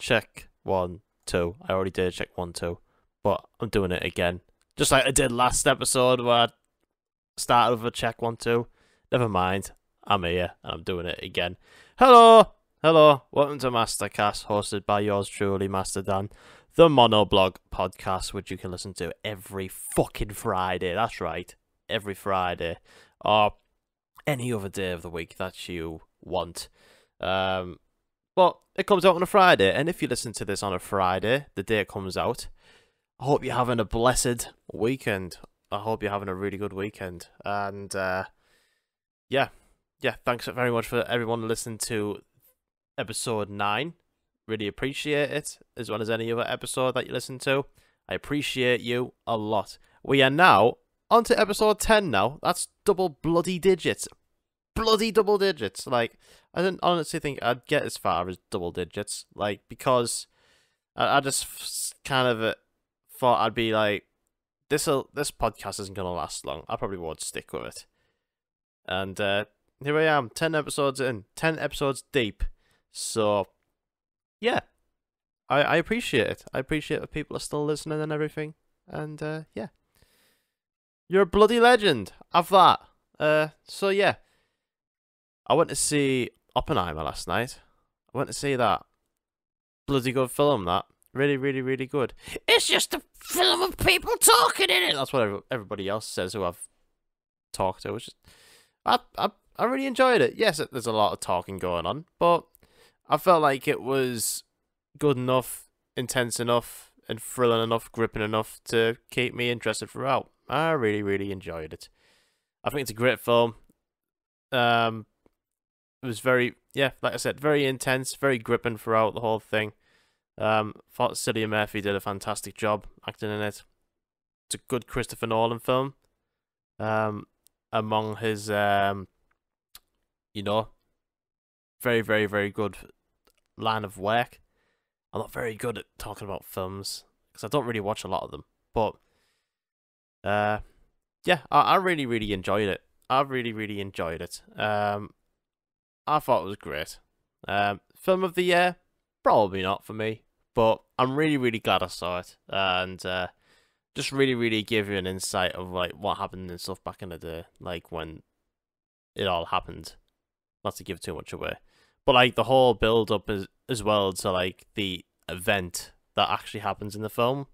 check 1, 2. I already did check 1, 2, but I'm doing it again. Just like I did last episode where I started with a check 1, 2. Never mind. I'm here and I'm doing it again. Hello! Hello. Welcome to MastoCast, hosted by yours truly, MastoDan, the monoblog podcast, which you can listen to every fucking Friday. That's right. Every Friday. Or any other day of the week that you want. But it comes out on a Friday, and if you listen to this on a Friday, the day it comes out, I hope you're having a blessed weekend. I hope you're having a really good weekend. And, yeah, thanks very much for everyone listening to episode 9. Really appreciate it, as well as any other episode that you listen to. I appreciate you a lot. We are now on to episode 10 now. That's double bloody digits. Bloody double digits. Like, I didn't honestly think I'd get as far as double digits. Like, because I just kind of thought I'd be like, this podcast isn't going to last long. I probably won't stick with it. And here I am, 10 episodes in, 10 episodes deep. So, yeah, I appreciate it. I appreciate that people are still listening and everything. And, yeah. You're a bloody legend. Have that. So, yeah. I went to see Oppenheimer last night. I went to see that. Bloody good film, that. Really, really, really good. It's just a film of people talking in it. That's what everybody else says who I've talked to. It's just, I really enjoyed it. Yes, there's a lot of talking going on, but I felt like it was good enough, intense enough, and thrilling enough, gripping enough to keep me interested throughout. I really, really enjoyed it. I think it's a great film. It was very, like I said, very intense, very gripping throughout the whole thing. Thought Cillian Murphy did a fantastic job acting in it. It's a good Christopher Nolan film. Among his, very, very, very good line of work. I'm not very good at talking about films because I don't really watch a lot of them. But, yeah, I really, really enjoyed it. I really, really enjoyed it. I thought it was great. Film of the year? Probably not for me. But I'm really, really glad I saw it. And just really, really give you an insight of like what happened and stuff back in the day. Like when it all happened. Not to give too much away. But like the whole build up as well to like the event that actually happens in the film.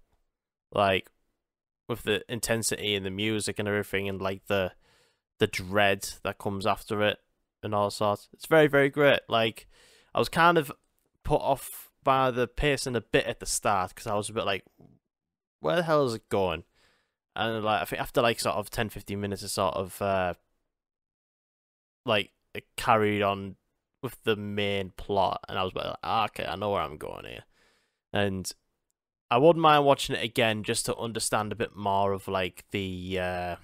Like with the intensity and the music and everything and like the dread that comes after it. And all sorts. It's very, very great. Like, I was kind of put off by the pacing a bit at the start because I was a bit like, where the hell is it going? And like, I think after like sort of 10-15 minutes, it sort of like it carried on with the main plot, and I was like, okay, I know where I'm going here. And I wouldn't mind watching it again just to understand a bit more of like the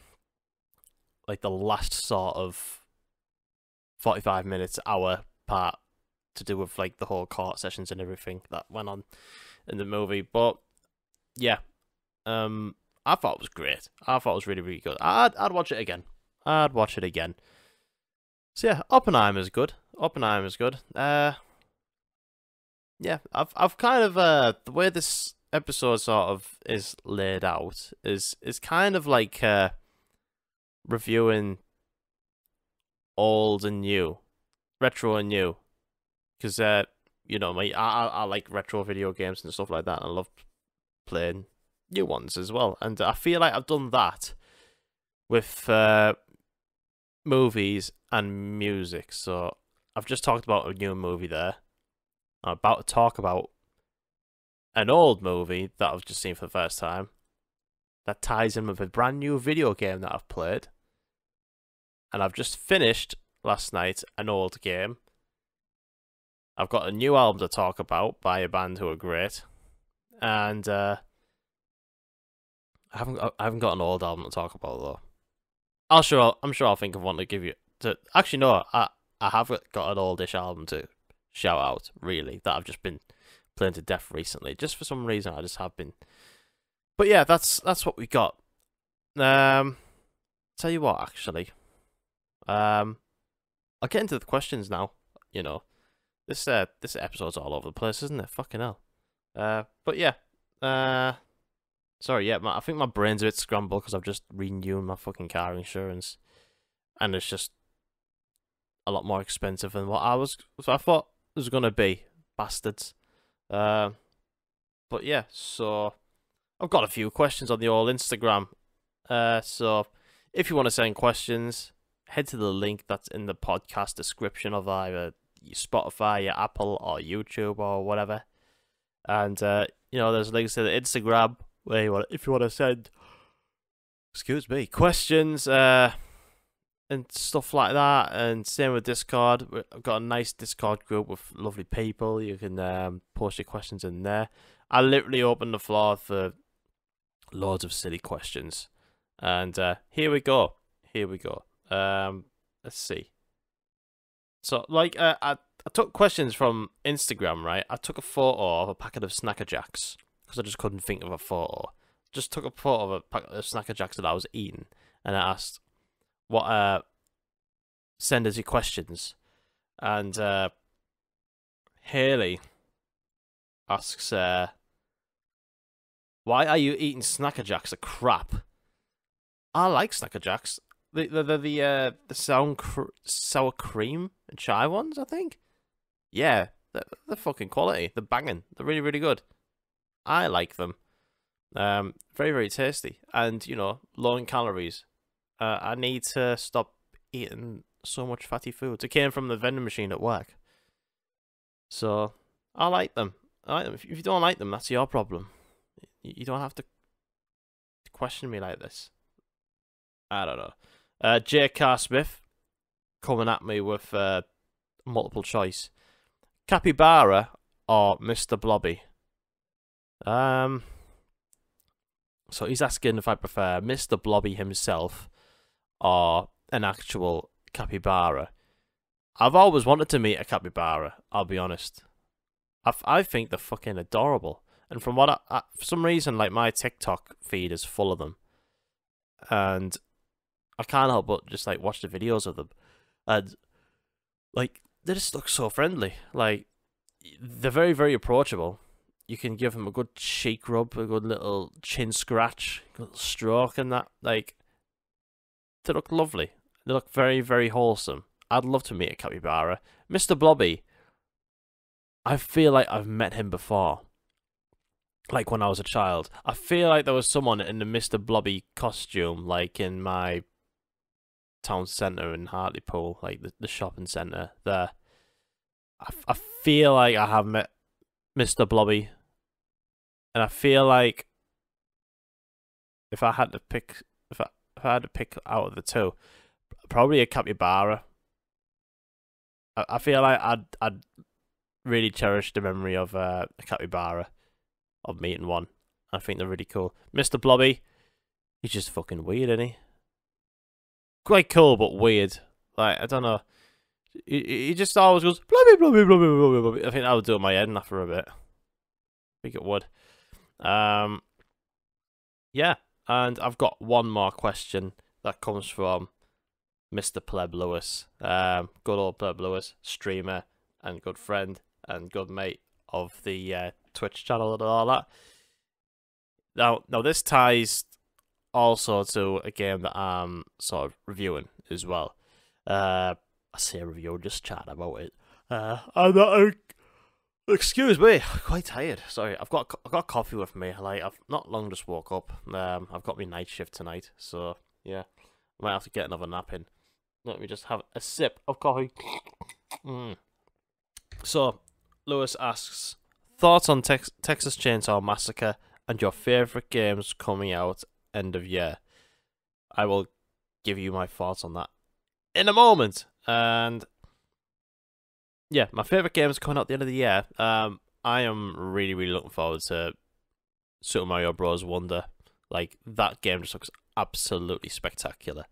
last sort of 45 minutes, hour part to do with like the whole court sessions and everything that went on in the movie. But yeah, I thought it was great. I thought it was really, really good. I'd watch it again. I'd watch it again. So yeah, Oppenheimer's good. Oppenheimer's good. Yeah, I've kind of the way this episode sort of is laid out is kind of like reviewing old and new, retro and new, because I like retro video games and stuff like that. And I love playing new ones as well, and I feel like I've done that with movies and music. So I've just talked about a new movie there. I'm about to talk about an old movie that I've just seen for the first time that ties in with a brand new video game that I've played. And I've just finished, last night, an old game. I've got a new album to talk about by a band who are great. And I haven't got an old album to talk about, though. I'm sure I'll think of one to give you... Actually, no, I have got an oldish album to shout out, really, that I've just been playing to death recently. Just for some reason, I just have been. But yeah, that's what we got. Tell you what, actually... I'll get into the questions now. This episode's all over the place, isn't it? Fucking hell. But yeah. Sorry, yeah, I think my brain's a bit scrambled because I've just renewed my fucking car insurance, and it's just a lot more expensive than what I thought it was gonna be. Bastards. But yeah, so I've got a few questions on the old Instagram. So if you want to send questions, head to the link that's in the podcast description of either your Spotify, your Apple, or YouTube, or whatever. And there's links to the Instagram where if you want to send, questions, and stuff like that. And same with Discord. I've got a nice Discord group with lovely people. You can post your questions in there. I literally open the floor for loads of silly questions. And here we go. Let's see. So, I took questions from Instagram, right? I took a photo of a packet of Snacker Jacks because I just couldn't think of a photo. Just took a photo of a packet of Snacker Jacks that I was eating, and I asked, "What? Send us your questions." And Haley asks, "Why are you eating Snacker Jacks? Are crap." I like Snacker Jacks. The sour cream and chai ones, I think. Yeah, they're fucking quality. They're banging. They're really, really good. I like them. Very, very tasty, and low in calories. I need to stop eating so much fatty foods. It came from the vending machine at work, so I like them. If you don't like them, that's your problem. You don't have to question me like this. I don't know. J. Car Smith coming at me with multiple choice. Capybara or Mr. Blobby? So he's asking if I prefer Mr. Blobby himself or an actual capybara. I've always wanted to meet a capybara, I'll be honest. I think they're fucking adorable. And from what for some reason, like, my TikTok feed is full of them. And I can't help but just, like, watch the videos of them. And, like, they just look so friendly. Like, they're very, very approachable. You can give them a good cheek rub, a good little chin scratch, a little stroke and that. Like, they look lovely. They look very, very wholesome. I'd love to meet a capybara. Mr. Blobby, I feel like I've met him before. Like, when I was a child. I feel like there was someone in the Mr. Blobby costume, like, in my town centre in Hartlepool, like the shopping centre there. I feel like I have met Mr. Blobby, and I feel like if I had to pick out of the two, probably a capybara. I feel like I'd really cherish the memory of a capybara, of meeting one. I think they're really cool. Mr. Blobby, he's just fucking weird, isn't he? Quite cool, but weird. Like, I don't know. He just always goes, Blobby, Blobby, Blobby, Blobby, Blobby. I think that would do my head in after a bit. I think it would. Yeah, and I've got one more question that comes from Mr. Pleb Lewis. Good old Pleb Lewis, streamer and good friend and good mate of the Twitch channel and all that. Now this ties also to a game that I'm sort of reviewing as well. I say review, just chat about it. Excuse me, I'm quite tired. Sorry, I've got coffee with me. Like, I've not long just woke up. I've got my night shift tonight, so yeah, I might have to get another nap in. Let me just have a sip of coffee. So, Lewis asks, thoughts on Texas Chainsaw Massacre and your favourite games coming out end of year. I will give you my thoughts on that in a moment. And yeah, my favourite games coming out at the end of the year. I am really, really looking forward to Super Mario Bros. Wonder. Like, that game just looks absolutely spectacular.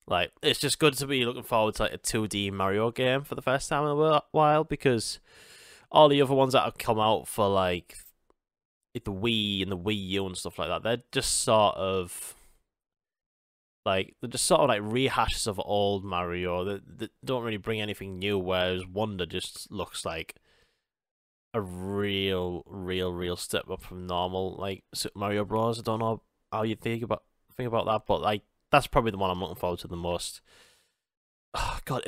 Like, it's just good to be looking forward to, like, a 2D Mario game for the first time in a while, because all the other ones that have come out for, like, the Wii and the Wii U and stuff like that, they're just sort of like rehashes of old Mario that don't really bring anything new, whereas Wonder just looks like a real step up from normal like Super Mario Bros. I don't know how you think about that, but like that's probably the one I'm looking forward to the most. Oh God,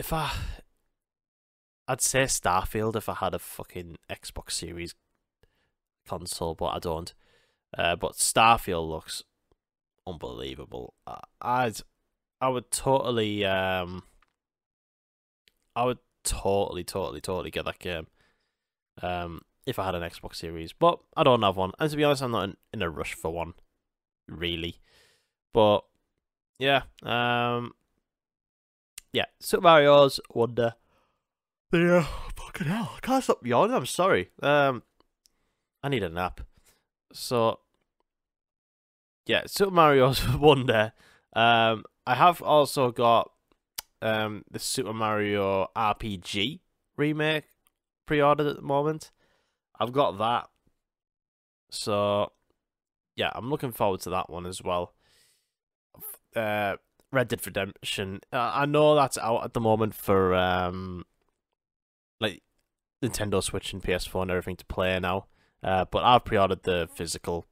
I'd say Starfield if I had a fucking Xbox Series console, but I don't. But Starfield looks unbelievable. I would totally totally get that game. If I had an Xbox Series, but I don't have one. And to be honest, I'm not in a rush for one, really. But yeah, yeah, Super Mario's Wonder. Yeah, fucking hell, I can't stop yawning. I'm sorry. I need a nap. So yeah, Super Mario's Wonder. I have also got the Super Mario RPG remake pre-ordered at the moment. I've got that. So yeah, I'm looking forward to that one as well. Red Dead Redemption. I know that's out at the moment for like Nintendo Switch and PS4 and everything to play now. But I've pre-ordered the physical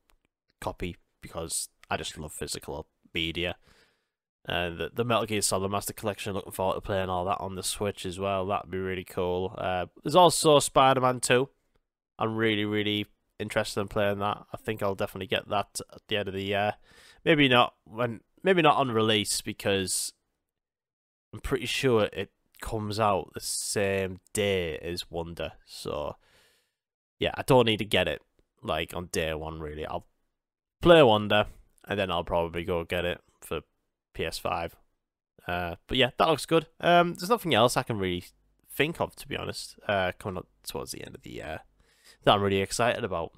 copy because I just love physical media. And the Metal Gear Solid Master Collection, looking forward to playing all that on the Switch as well. That'd be really cool. There's also Spider-Man 2. I'm really interested in playing that. I think I'll definitely get that at the end of the year. Maybe not on release because I'm pretty sure it comes out the same day as Wonder. So yeah, I don't need to get it like on day one really. I'll play Wonder and then I'll probably go get it for PS5. But yeah, that looks good. There's nothing else I can really think of, to be honest, coming up towards the end of the year that I'm really excited about.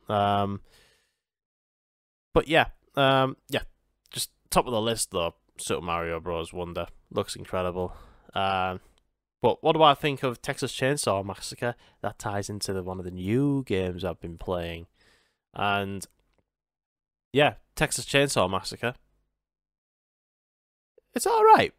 But yeah, yeah, just top of the list though. Super Mario Bros. Wonder looks incredible. But what do I think of Texas Chainsaw Massacre? That ties into one of the new games I've been playing, and yeah, Texas Chainsaw Massacre. It's all right.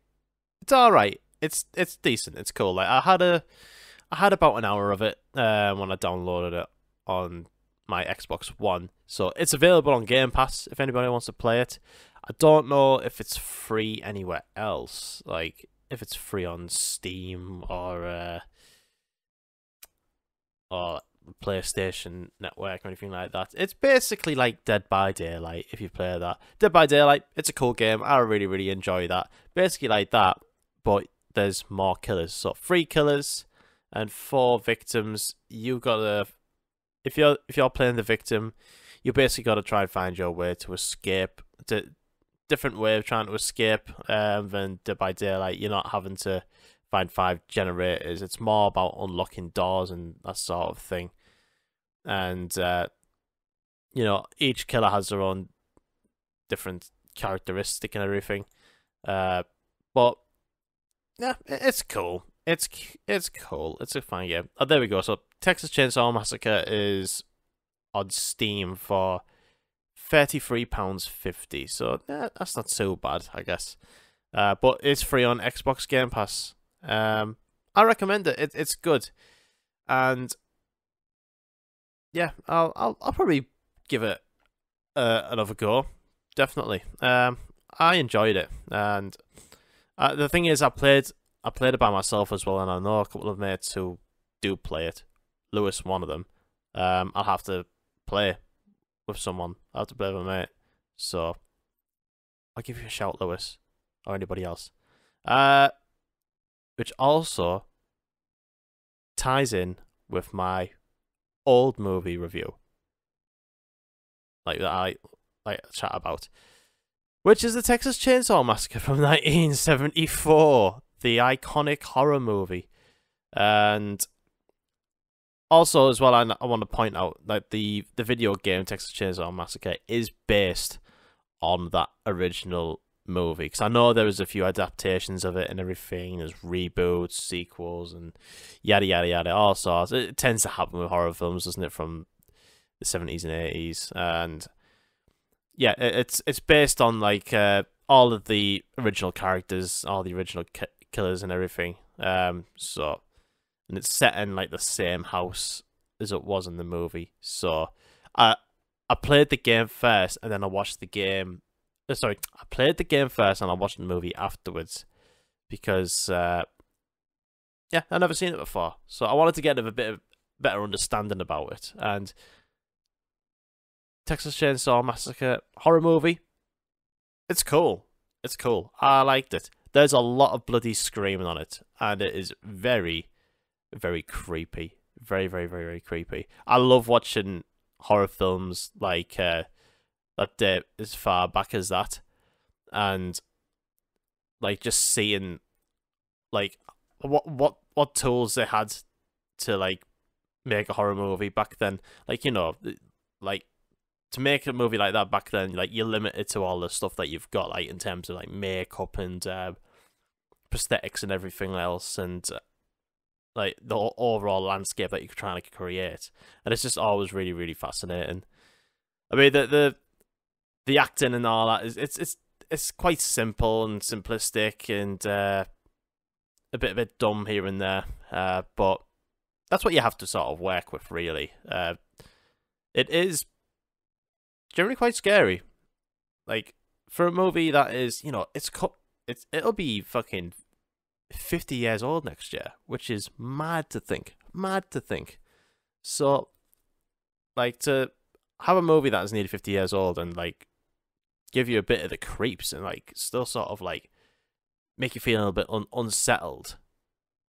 It's all right. It's decent. It's cool. Like I had about an hour of it when I downloaded it on my Xbox One. So it's available on Game Pass if anybody wants to play it. I don't know if it's free anywhere else. Like if it's free on Steam or PlayStation Network or anything like that. It's basically like Dead by Daylight if you play that. Dead by Daylight, it's a cool game. I really enjoy that. Basically like that, but there's more killers. So 3 killers and 4 victims. You gotta, if you're playing the victim, you basically gotta try and find your way to escape. It's a different way of trying to escape than Dead by Daylight. You're not having to find 5 generators. It's more about unlocking doors and that sort of thing. And you know, each killer has their own different characteristic and everything. But yeah, it's cool. It's cool. It's a fun game. Oh, there we go. So Texas Chainsaw Massacre is on Steam for £33.50. So yeah, that's not so bad, I guess. But it's free on Xbox Game Pass. I recommend it. It's good, and yeah, I'll probably give it another go. Definitely. I enjoyed it, and the thing is, I played it by myself as well, and I know a couple of mates who do play it. Lewis, one of them. I'll have to play with someone. I'll have to play with a mate. So I'll give you a shout, Lewis, or anybody else. Which also ties in with my old movie review, like that I like chat about, which is the Texas Chainsaw Massacre from 1974, the iconic horror movie. And also as well, I want to point out that the video game Texas Chainsaw Massacre is based on that original movie, because I know there was a few adaptations of it and everything. There's reboots, sequels, and yada all sorts. It tends to happen with horror films, doesn't it, from the 70s and 80s? And yeah, it's based on like all of the original characters, all the original killers and everything. So, and it's set in like the same house as it was in the movie. So I played the game first, and then I watched the game. Sorry, I played the game first, and I watched the movie afterwards because yeah, I've never seen it before, so I wanted to get a bit of better understanding about it. And Texas Chainsaw Massacre horror movie, it's cool. It's cool. I liked it. There's a lot of bloody screaming on it, and it is very, very creepy. Very, very, very, very creepy. I love watching horror films like that date as far back as that, and like just seeing like what tools they had to like make a horror movie back then. Like, you know, like to make a movie like that back then, like you're limited to all the stuff that you've got, like in terms of like makeup and prosthetics and everything else, and like the overall landscape that you're trying to create. And it's just always really, really fascinating. I mean, the acting and all that is it's quite simple and simplistic and a bit dumb here and there, but that's what you have to sort of work with, really. It is generally quite scary. Like, for a movie that is, you know, it'll be fucking 50 years old next year, which is mad to think. Mad to think. So, like, to have a movie that is nearly 50 years old and, like, give you a bit of the creeps and, like, still sort of, like, make you feel a little bit unsettled,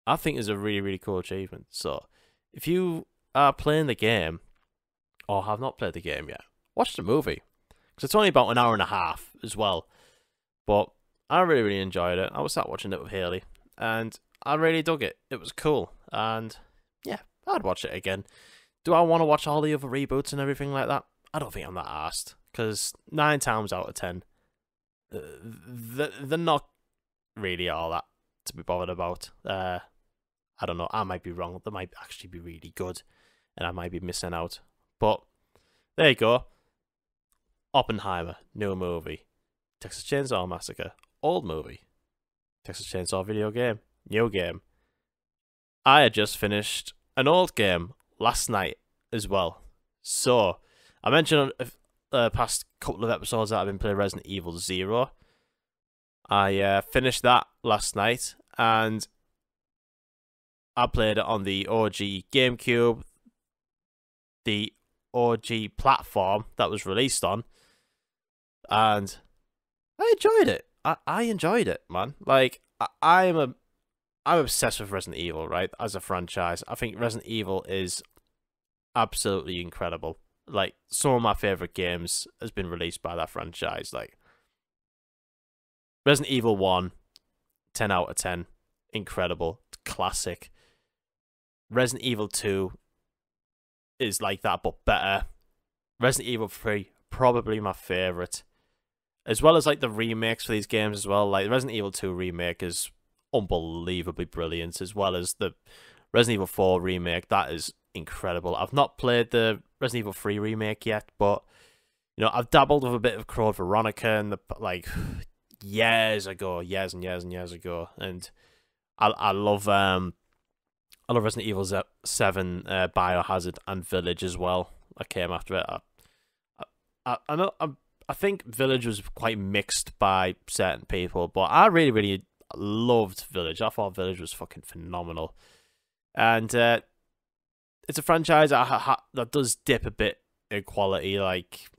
I think is a really, really cool achievement. So, if you are playing the game, or have not played the game yet, watch the movie. Because it's only about an hour and a half as well. But I really, really enjoyed it. I was sat watching it with Haley, and I really dug it. It was cool. And yeah, I'd watch it again. Do I want to watch all the other reboots and everything like that? I don't think I'm that arsed. Because 9 times out of 10, they're not really all that to be bothered about. I don't know. I might be wrong. They might actually be really good, and I might be missing out. But there you go. Oppenheimer, new movie. Texas Chainsaw Massacre, old movie. Texas Chainsaw video game, new game. I had just finished an old game last night as well. So, I mentioned on the past couple of episodes that I've been playing Resident Evil 0. I finished that last night, and I played it on the OG GameCube, the OG platform that was released on, and I enjoyed it. I enjoyed it, man. Like, I'm obsessed with Resident Evil, right, as a franchise. I think Resident Evil is absolutely incredible. Like, some of my favourite games has been released by that franchise. Like, Resident Evil 1, 10 out of 10. Incredible. Classic. Resident Evil 2 is like that, but better. Resident Evil 3, probably my favourite. As well as, like, the remakes for these games as well. Like, the Resident Evil 2 remake is unbelievably brilliant, as well as the Resident Evil 4 remake. That is incredible. I've not played the Resident Evil 3 remake yet, but, you know, I've dabbled with a bit of Code Veronica and, like, years ago. Years and years and years ago. And I love Resident Evil 7, Biohazard, and Village as well. I came after it. I think Village was quite mixed by certain people, but I really, really loved Village. I thought Village was fucking phenomenal. And it's a franchise that does dip a bit in quality. Like,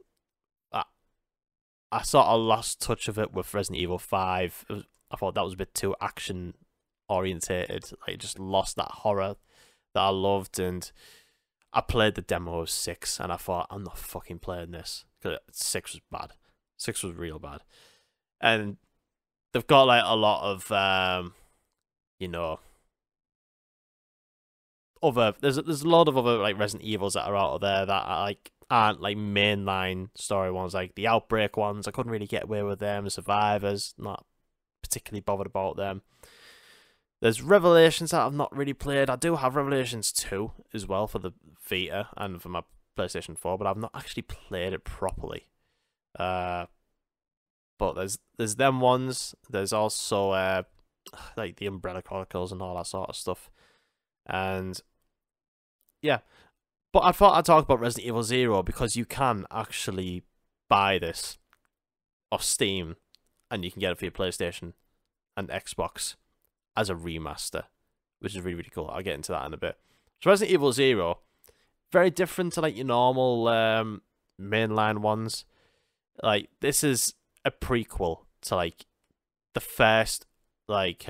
I sort of lost touch of it with Resident Evil 5. I thought that was a bit too action orientated. Like, just lost that horror that I loved. And I played the demo of 6, and I thought, I'm not fucking playing this. 6 was bad. 6 was real bad. And they've got, like, a lot of, you know, there's a lot of other, like, Resident Evils that are out there that are, like, aren't, like, mainline story ones, like the Outbreak ones. I couldn't really get away with them. Survivors, not particularly bothered about them. There's Revelations that I've not really played. I do have Revelations 2 as well for the Vita and for my PlayStation 4, but I've not actually played it properly. But there's them ones. There's also like the Umbrella Chronicles and all that sort of stuff. And yeah, But I thought I'd talk about Resident Evil 0 because you can actually buy this off Steam and you can get it for your PlayStation and Xbox as a remaster, which is really, really cool. I'll get into that in a bit. So Resident Evil 0, very different to like your normal mainline ones. Like, this is a prequel to like the first like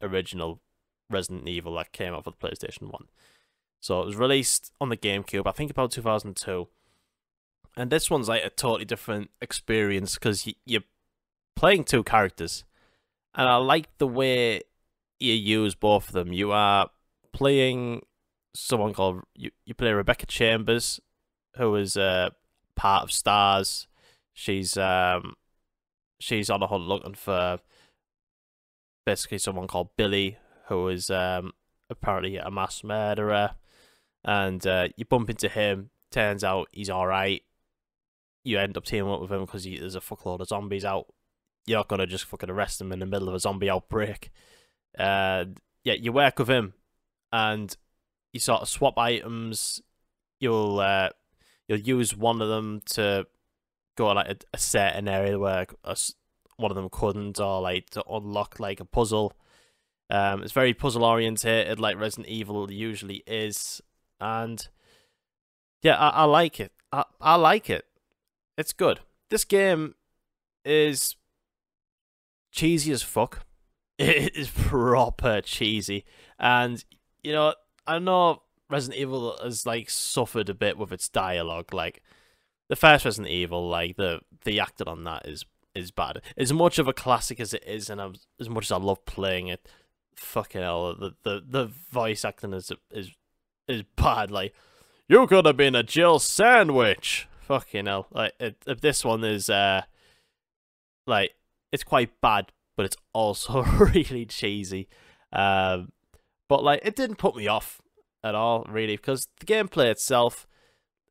original Resident Evil that came out for the PlayStation 1. So it was released on the GameCube, I think about 2002. And this one's like a totally different experience because you're playing two characters. And I like the way you use both of them. You are playing someone called... You play Rebecca Chambers, who is part of STARS. She's on a hunt looking for basically someone called Billy, who is apparently a mass murderer. And you bump into him. Turns out he's alright. You end up teaming up with him because there's a fuckload of zombies out. You're not going to just fucking arrest him in the middle of a zombie outbreak. Yeah, you work with him. And you sort of swap items. You'll use one of them to go like a certain area where one of them couldn't, or like to unlock like a puzzle. It's very puzzle orientated, like Resident Evil usually is. And yeah, I like it. I like it. It's good. This game is cheesy as fuck. It is proper cheesy. And, you know, I know Resident Evil has like suffered a bit with its dialogue. Like, the first Resident Evil, like the acting on that is bad. As much of a classic as it is, and as much as I love playing it, fucking hell, the voice acting is bad. Like, you could have been a Jill sandwich. Fucking hell. Like, this one is like, it's quite bad, but it's also really cheesy. But like, it didn't put me off at all, really, because the gameplay itself,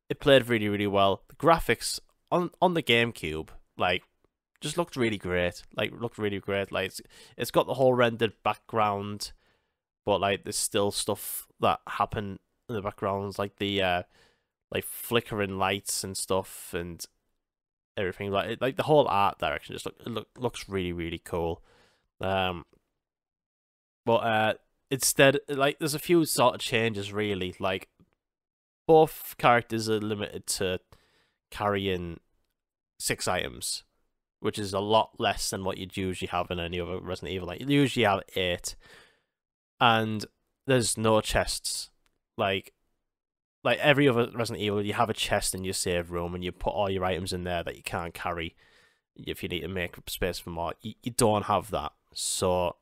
it played really, really well. The graphics on the GameCube, like, just looked really great. Like, it's got the whole rendered background, but like, there's still stuff that happen in the backgrounds, like the like flickering lights and stuff and everything. Like the whole art direction just looks really, really cool. But instead, like, there's a few sort of changes, really. Like, both characters are limited to carrying 6 items, which is a lot less than what you'd usually have in any other Resident Evil. Like, you usually have 8, and there's no chests. Like every other Resident Evil, you have a chest in your save room, and you put all your items in there that you can't carry if you need to make space for more. You don't have that. So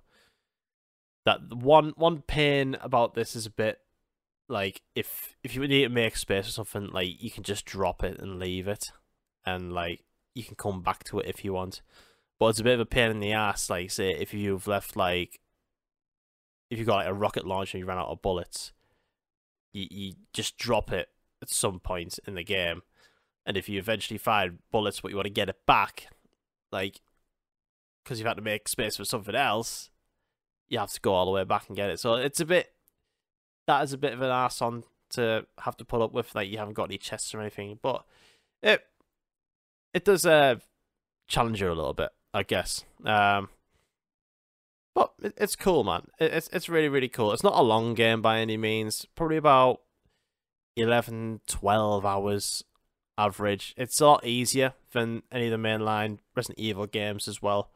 that one pain about this is a bit like, if you need to make space or something, like, you can just drop it and leave it, and like, you can come back to it if you want. But it's a bit of a pain in the ass. Like, say if you've left, like, if you've got like a rocket launcher and you ran out of bullets, you just drop it at some point in the game, and if you eventually find bullets but you want to get it back, like, because you've had to make space for something else, you have to go all the way back and get it. So it's a bit, that is a bit of an arse on to have to put up with. Like, you haven't got any chests or anything, but it does challenge you a little bit, I guess. But it's cool, man. It's really, really cool. It's not a long game by any means. Probably about 11, 12 hours average. It's a lot easier than any of the mainline Resident Evil games as well.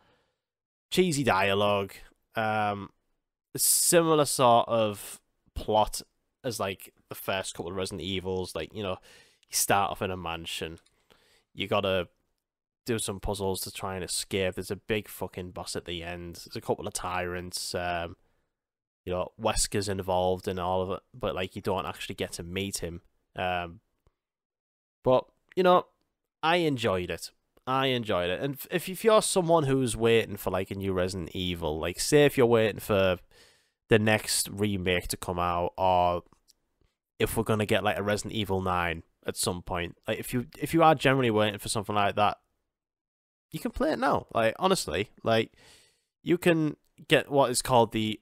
Cheesy dialogue. A similar sort of plot as like the first couple of Resident Evils. Like, you know, you start off in a mansion. You gotta do some puzzles to try and escape. There's a big fucking boss at the end. There's a couple of tyrants. You know, Wesker's involved in all of it, but like, you don't actually get to meet him. But you know, I enjoyed it. And if you're someone who's waiting for like a new Resident Evil, like, say if you're waiting for the next remake to come out, or if we're gonna get like a Resident Evil 9 at some point, like, if you are generally waiting for something like that, you can play it now. Like, honestly, like, you can get what is called the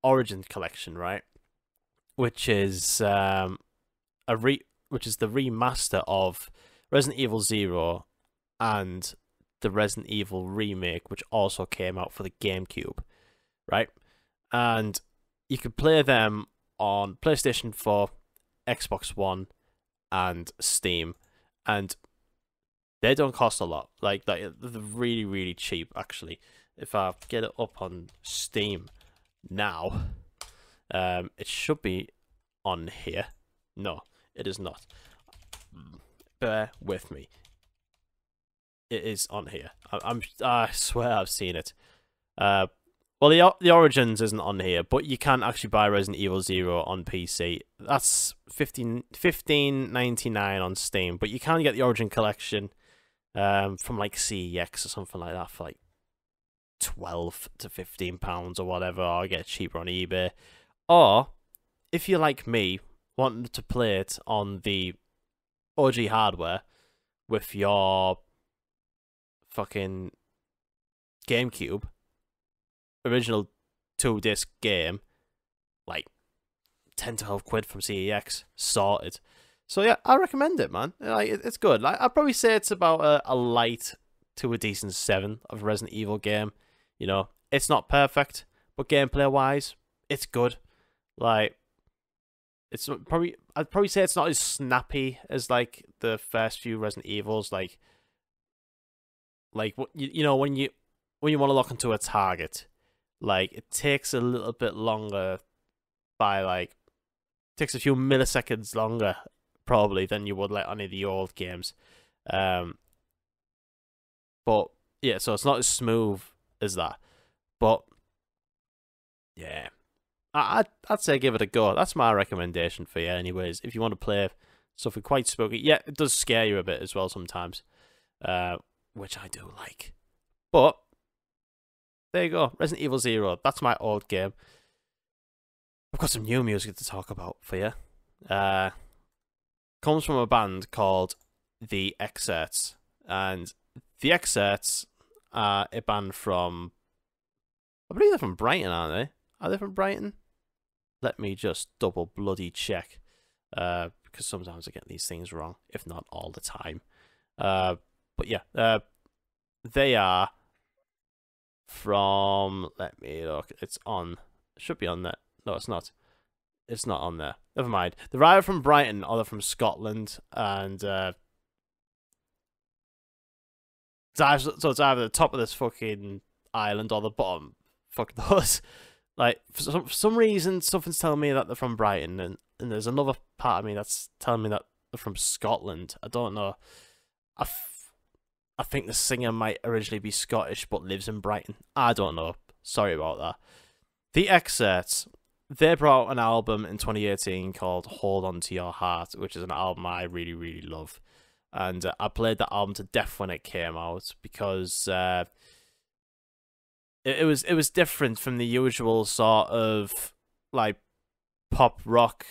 Origin Collection, right? Which is which is the remaster of Resident Evil 0 and the Resident Evil remake, which also came out for the GameCube, right? And you could play them on PlayStation 4, Xbox One, and Steam, and they don't cost a lot. Like they're really, really cheap, actually. If I get it up on Steam now, it should be on here. No, it is not. Bear with me. It is on here. I swear I've seen it. Well, the Origins isn't on here, but you can actually buy Resident Evil 0 on PC. That's $15.99 on Steam, but you can get the Origin Collection from like CEX or something like that for like £12 to £15 or whatever, or get it cheaper on eBay. Or if you're like me, wanting to play it on the OG hardware with your fucking GameCube, original 2-disc game, like 10 to 12 quid from CEX, sorted. So yeah, I recommend it, man. Like, it's good. Like, I'd probably say it's about a light to a decent 7 of a Resident Evil game. You know, it's not perfect, but gameplay wise, it's good. Like, it's probably, I'd probably say it's not as snappy as like the first few Resident Evils. Like you know, when you want to lock into a target, like it takes a little bit longer by like, takes a few milliseconds longer probably than you would like on any of the old games. But yeah, so it's not as smooth as that. But yeah, I'd say give it a go. That's my recommendation for you anyways. If you want to play something quite spooky. Yeah, it does scare you a bit as well sometimes, which I do like. But there you go, Resident Evil 0. That's my old game. I've got some new music to talk about for you. Comes from a band called the Xcerts, and the Xcerts are a band from, I believe they're from Brighton, aren't they? Are they from Brighton? Let me just double bloody check, because sometimes I get these things wrong, if not all the time. But yeah, they are from, let me look, it's on, it should be on there. No, it's not. It's not on there. Never mind. They're either from Brighton or they're from Scotland, and so it's either the top of this fucking island or the bottom. Fuck those. Like, for some reason, something's telling me that they're from Brighton, and there's another part of me that's telling me that they're from Scotland. I don't know. I think the singer might originally be Scottish but lives in Brighton. I don't know. Sorry about that. The Xcerts, they brought out an album in 2018 called Hold On To Your Heart, which is an album I really, really love. And I played that album to death when it came out because it was different from the usual sort of like pop rock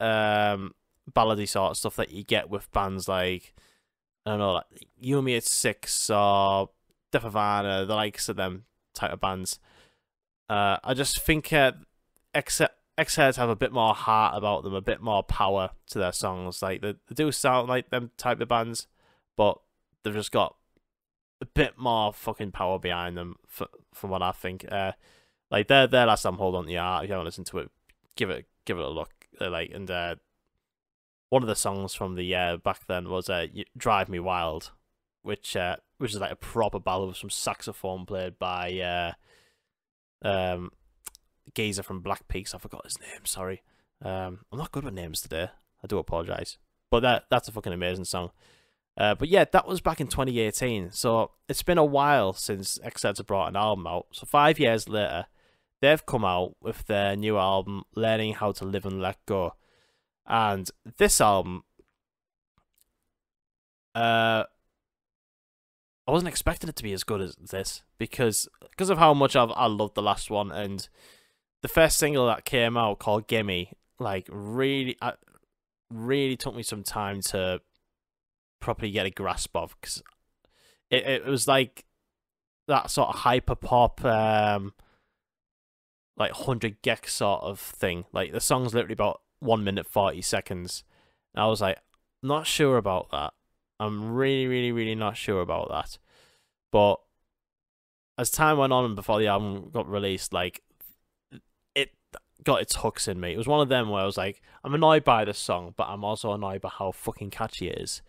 ballady sort of stuff that you get with bands like, I don't know, like Yumi at 6 or Def Havana, the likes of them type of bands. I just think Xcerts have a bit more heart about them, a bit more power to their songs. Like they do sound like them type of bands, but they've just got a bit more fucking power behind them, from what I think. Like their last album, Hold On To Your Heart, if you haven't listened to it, give it a look. Like, and one of the songs from the year back then was "Drive Me Wild," which is like a proper ballad with some saxophone played by geezer from Black Peaks. I forgot his name. Sorry, I'm not good with names today. I do apologize. But that's a fucking amazing song. But yeah, that was back in 2018. So it's been a while since Xcerts have brought an album out. So 5 years later, they've come out with their new album, Learning How to Live and Let Go. And this album, I wasn't expecting it to be as good as this because of how much I loved the last one, and the first single that came out called Gimme, like really took me some time to properly get a grasp of, because it was like that sort of hyper pop like 100 gex sort of thing. Like the song's literally about 1 minute 40 seconds, And I was like, not sure about that. I'm really, really, really not sure about that. But as time went on and before the album got released, like, it got its hooks in me. It was one of them where I was like, I'm annoyed by this song, but I'm also annoyed by how fucking catchy it is.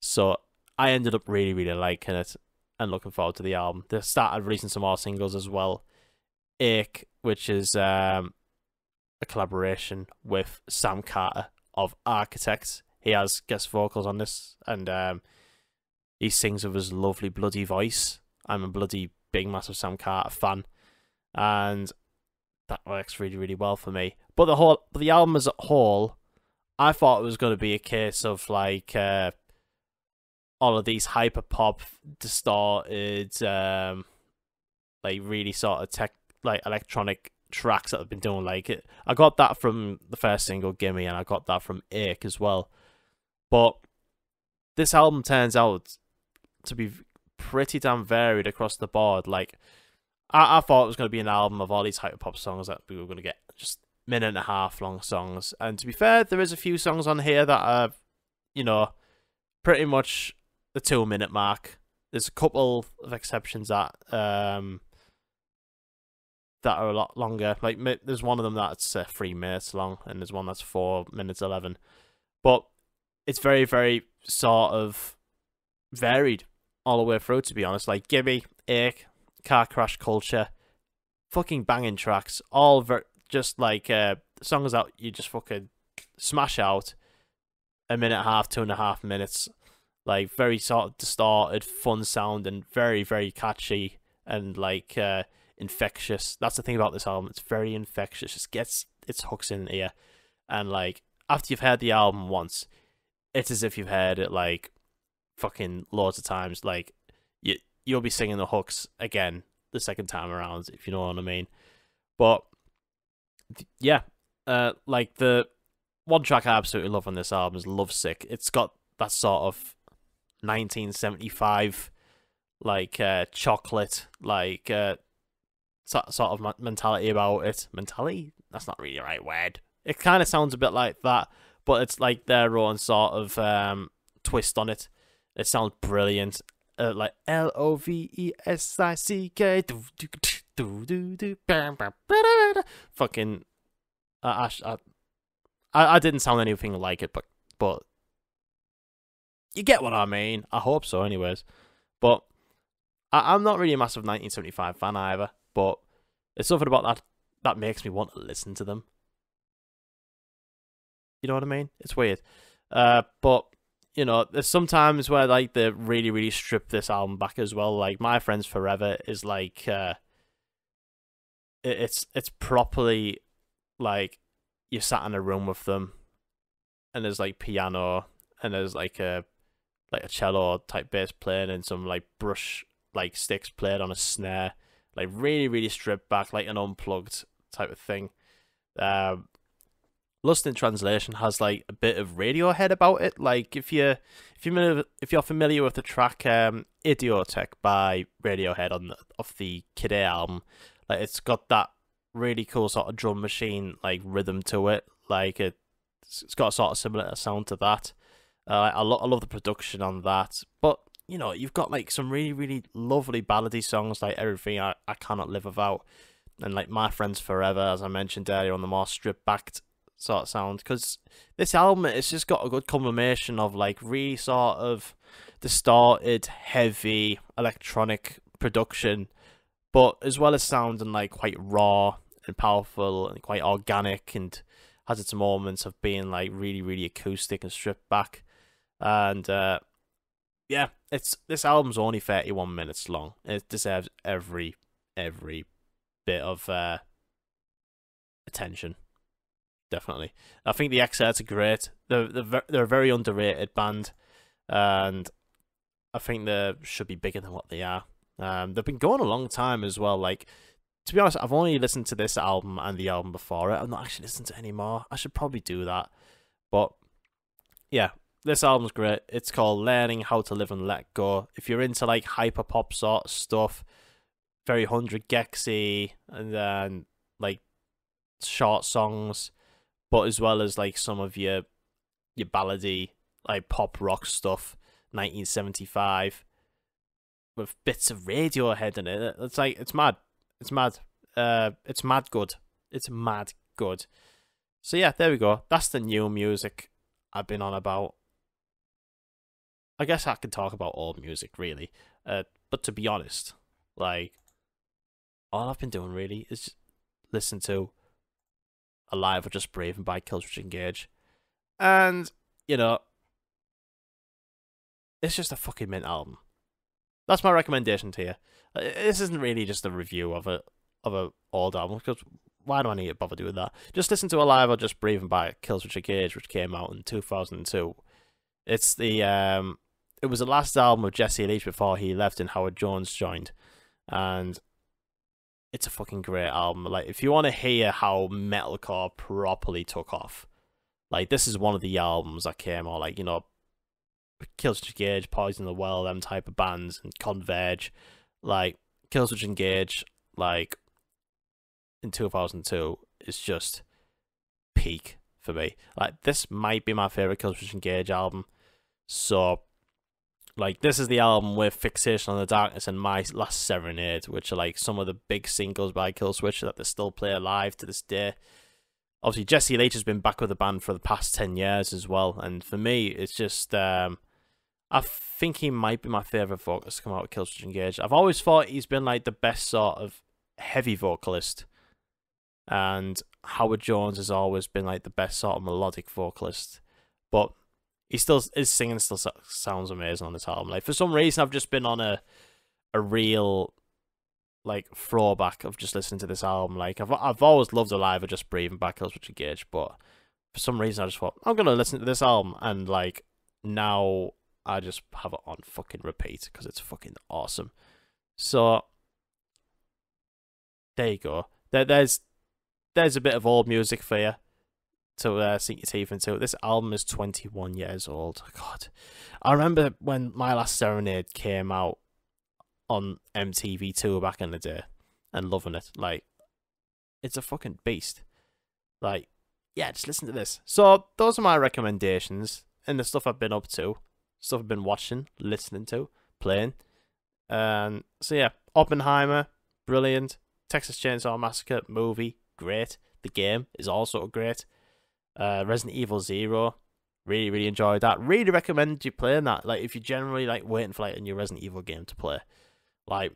So I ended up really, really liking it and looking forward to the album. They started releasing some more singles as well. Ache, which is a collaboration with Sam Carter of Architects. He has guest vocals on this, and he sings with his lovely bloody voice. I'm a bloody big, massive Sam Carter fan, and that works really, really well for me. But the album as a whole, I thought it was going to be a case of like all of these hyper pop, distorted, like really sort of like electronic tracks that I've been doing. Like I got that from the first single, Gimme, and I got that from Ache as well. But this album turns out to be pretty damn varied across the board. Like, I thought it was going to be an album of all these hyperpop songs that we were going to get just minute and a half long songs. And to be fair, there is a few songs on here that are, you know, pretty much the 2-minute mark. There's a couple of exceptions that are a lot longer. Like, there's one of them that's 3 minutes long, and there's one that's 4 minutes 11. But it's very, very sort of varied all the way through, to be honest. Like, Gimme, Ache, Car Crash Culture, fucking banging tracks. All just like songs that you just fucking smash out. A minute and a half, 2.5 minutes. Like, very sort of distorted, fun sound, and very, very catchy, and like infectious. That's the thing about this album. It's very infectious. It just gets its hooks in the ear. And like, after you've heard the album once, it's as if you've heard it like fucking loads of times. Like, you'll be singing the hooks again the second time around, if you know what I mean. But yeah, like, the one track I absolutely love on this album is Lovesick. It's got that sort of 1975 like chocolate, like sort of mentality about it. Mentality? That's not really the right word. It kind of sounds a bit like that, but it's like their own sort of twist on it. It sounds brilliant. Like Lovesick. Fucking I didn't sound anything like it, but you get what I mean. I hope so, anyways. But I'm not really a massive 1975 fan either. But there's something about that makes me want to listen to them. You know what I mean? It's weird. But you know, there's sometimes where like they really, really strip this album back as well. Like, My Friends Forever is like it's properly like you're sat in a room with them, and there's like piano, and there's like a cello type bass playing, and some like brush like sticks played on a snare, like really, really stripped back, like an unplugged type of thing. Lost in Translation has like a bit of Radiohead about it. Like, if you're familiar with the track Idiotech by Radiohead off the Kid A album, like, it's got that really cool sort of drum machine like rhythm to it. Like, it's got a sort of similar sound to that. I love the production on that. But you know, you've got like some really, really lovely ballady songs like Everything I Cannot Live Without, and like My Friends Forever, as I mentioned earlier, on the more stripped back sort of sound. Because this album, it's just got a good combination of like really sort of distorted, heavy electronic production, but as well as sounding like quite raw and powerful and quite organic, and has its moments of being like really, really acoustic and stripped back. And yeah, this album's only 31 minutes long. It deserves every bit of attention. Definitely. I think the Xcerts are great. They're a very underrated band, and I think they should be bigger than what they are. They've been going a long time as well. Like, to be honest, I've only listened to this album and the album before it. I've not actually listened to any more. I should probably do that. But yeah, this album's great. It's called Learning How to Live and Let Go. If you're into like hyper pop sort of stuff, very 100 Gexy, and then like short songs, but as well as like some of your your ballady, like pop rock stuff, 1975, with bits of Radiohead in it. It's like, it's mad. It's mad. It's mad good. It's mad good. So yeah, there we go. That's the new music I've been on about. I guess I could talk about all music, really. But to be honest, like, all I've been doing really is just listen to Alive or Just Breathing by Killswitch Engage. And, you know, it's just a fucking mint album. That's my recommendation to you. This isn't really just a review of a old album, because why do I need to bother doing that? Just listen to Alive or Just Breathing by Killswitch Engage, which came out in 2002. It's it was the last album of Jesse Leach before he left and Howard Jones joined. And it's a fucking great album. Like, if you want to hear how metalcore properly took off, like, this is one of the albums that came out, like, you know, Killswitch Engage, Poison the Well, them type of bands, and Converge. Like, Killswitch Engage, like, in 2002 is just peak for me. Like, this might be my favourite Killswitch Engage album. So, like, this is the album with Fixation on the Darkness and My Last Serenade, which are, like, some of the big singles by Killswitch that they still play live to this day. Obviously, Jesse Leach has been back with the band for the past 10 years as well, and for me, it's just, I think he might be my favourite vocalist to come out of Killswitch Engage. I've always thought he's been, like, the best sort of heavy vocalist, and Howard Jones has always been, like, the best sort of melodic vocalist, but his singing still sounds amazing on this album. Like, for some reason, I've just been on a real, like, throwback of just listening to this album. Like, I've always loved Alive or Just Breathing by Killswitch Engage, but for some reason I just thought, I'm gonna listen to this album, and, like, now I just have it on fucking repeat because it's fucking awesome. So there you go. There's a bit of old music for you to sink your teeth into. This album is 21 years old. God, I remember when My Last Serenade came out on MTV2 back in the day and loving it. Like, it's a fucking beast. Like, yeah, just listen to this. So those are my recommendations and the stuff I've been up to, stuff I've been watching, listening to, playing. And so yeah, Oppenheimer, brilliant. Texas Chainsaw Massacre movie, great. The game is also great. Resident Evil 0, really enjoyed that. Really recommend you playing that. Like, if you're generally, like, waiting for, like, a new Resident Evil game to play, like,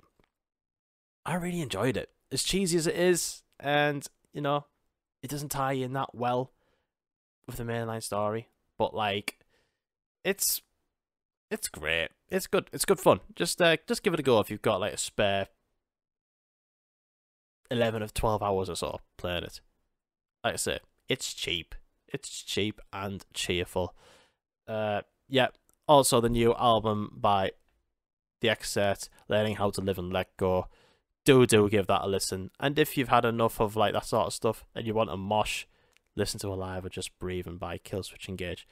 I really enjoyed it. As cheesy as it is, and, you know, it doesn't tie in that well with the mainline story, but, like, it's great. It's good. It's good fun. Just give it a go if you've got, like, a spare 11 of 12 hours or so playing it. Like I say, it's cheap. It's cheap and cheerful. Yeah. Also, the new album by the Xcerts, Learning How to Live and Let Go. Do give that a listen. And if you've had enough of, like, that sort of stuff and you want a mosh, listen to Alive or Just Breathing by Killswitch Engage.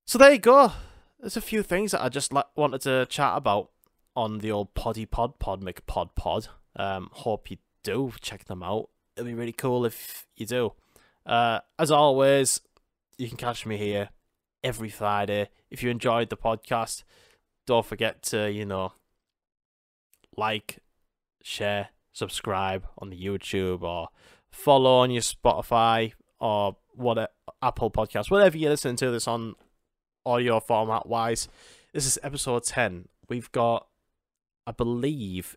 So there you go. There's a few things that I just wanted to chat about on the old Podmic Pod. Hope you do check them out. It'll be really cool if you do. As always, you can catch me here every Friday. If you enjoyed the podcast, don't forget to, you know, like, share, subscribe on the YouTube, or follow on your Spotify or Apple Podcast, whatever you're listening to this on audio format wise. This is episode 10. We've got, I believe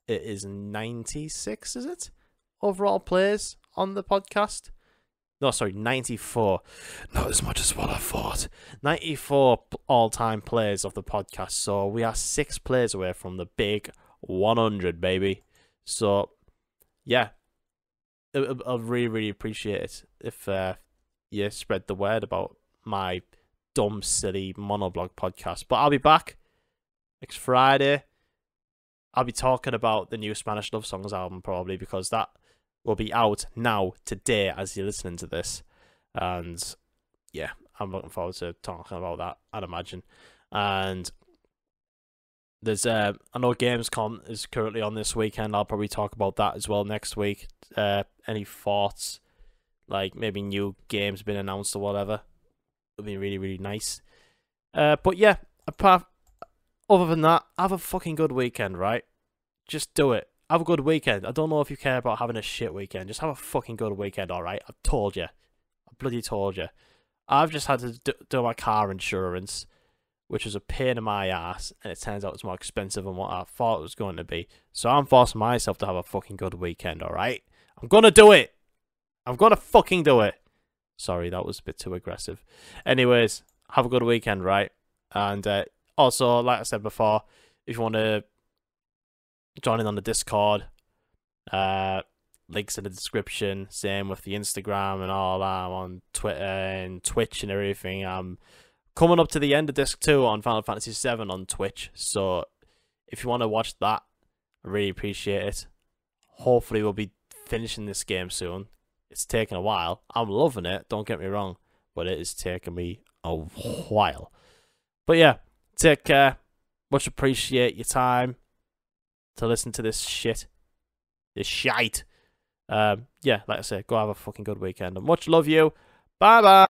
it is 96, is it? Overall plays on the podcast. No, sorry, 94. Not as much as what I thought. 94 all-time plays of the podcast. So we are 6 plays away from the big 100, baby. So, yeah. I'll really appreciate it if you spread the word about my dumb, silly monoblog podcast. But I'll be back next Friday. I'll be talking about the new Spanish Love Songs album, probably, because that will be out now, today, as you're listening to this. And, yeah, I'm looking forward to talking about that, I'd imagine. And there's, I know Gamescom is currently on this weekend. I'll probably talk about that as well next week. Any thoughts? Like, maybe new games been announced or whatever. It'll be really, really nice. But yeah, other than that, have a fucking good weekend, right? Just do it. Have a good weekend. I don't know if you care about having a shit weekend. Just have a fucking good weekend, alright? I've told you. I bloody told you. I've just had to do my car insurance, which was a pain in my ass, and it turns out it's more expensive than what I thought it was going to be. So I'm forcing myself to have a fucking good weekend, alright? I'm gonna do it! I'm gonna fucking do it! Sorry, that was a bit too aggressive. Anyways, have a good weekend, right? And also, like I said before, if you want to join in on the Discord, links in the description. Same with the Instagram and all that. I'm on Twitter and Twitch and everything. I'm coming up to the end of Disc 2 on Final Fantasy VII on Twitch. So if you want to watch that, I really appreciate it. Hopefully we'll be finishing this game soon. It's taken a while. I'm loving it, don't get me wrong, but it is taking me a while. But yeah, take care. Much appreciate your time to listen to this shit. This shite. Yeah, like I said, go have a fucking good weekend. And much love you. Bye bye.